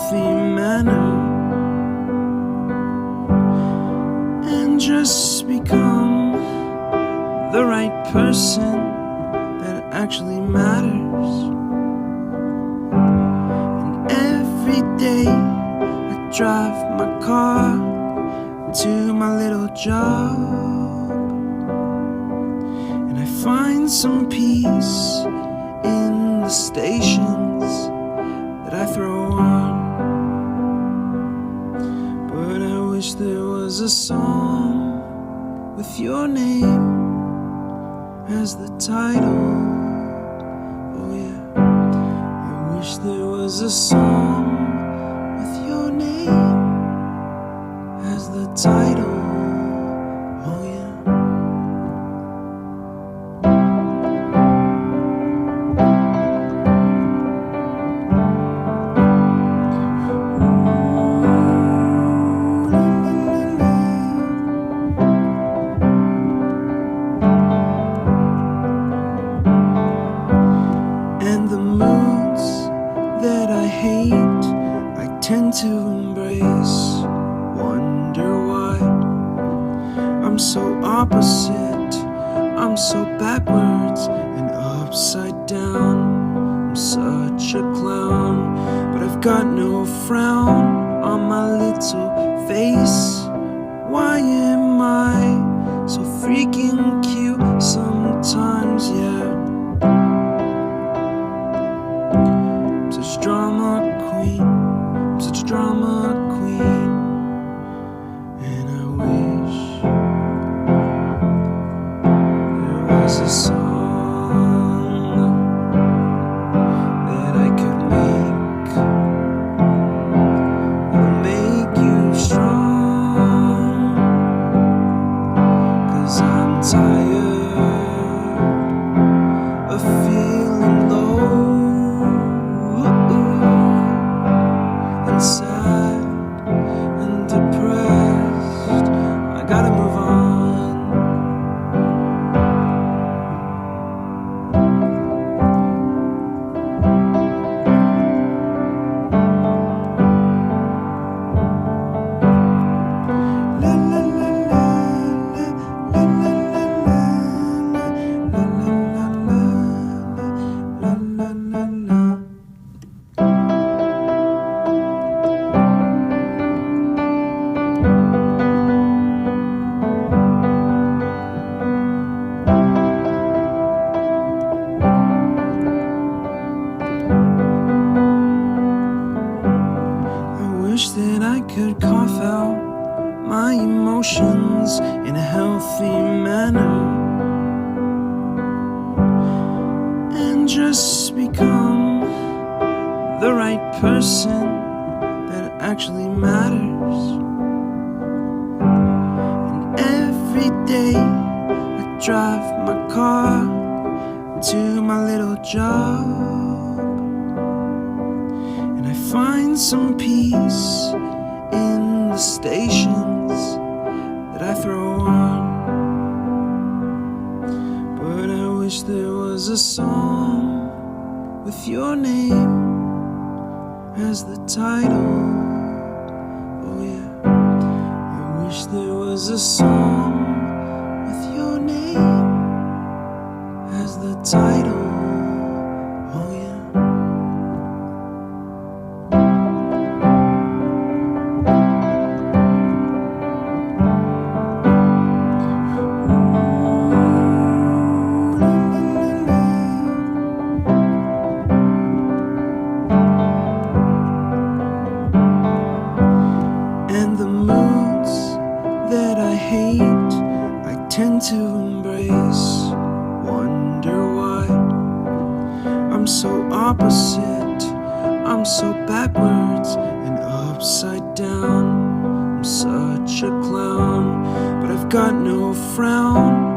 healthy manner and just become the right person that actually matters. And every day I drive my car to my little job, and I find some peace in the stations that I throw on. But I wish there was a song with your name as the title. Oh yeah, I wish there was a song with your name as the title. Oh yeah. And the moods that I hate, I tend to embrace. Wonder why I'm so opposite, I'm so backwards and upside down. I'm such a clown, but I've got no frown on my little face. Why am I so freaking cute sometimes, yeah? I'm such a drama queen, I'm such a drama queen. And I wish there was a song that I could make that'll make you strong. 'Cause I'm tired of feeling low and sad and depressed. I gotta move on. La la la la la la la la la la la. I wish that I could cough out my emotions in a healthy manner and just become the right person that actually matters. And every day I drive my car to my little job, and I find some peace in the stations that I throw on. But I wish there was a song with your name as the title. Oh yeah, I wish there was a song with your name as the title. Oh yeah. And the moods that I hate, I tend to embrace. Wonder why I'm so opposite, I'm so backwards and upside down. I'm such a clown, but I've got no frown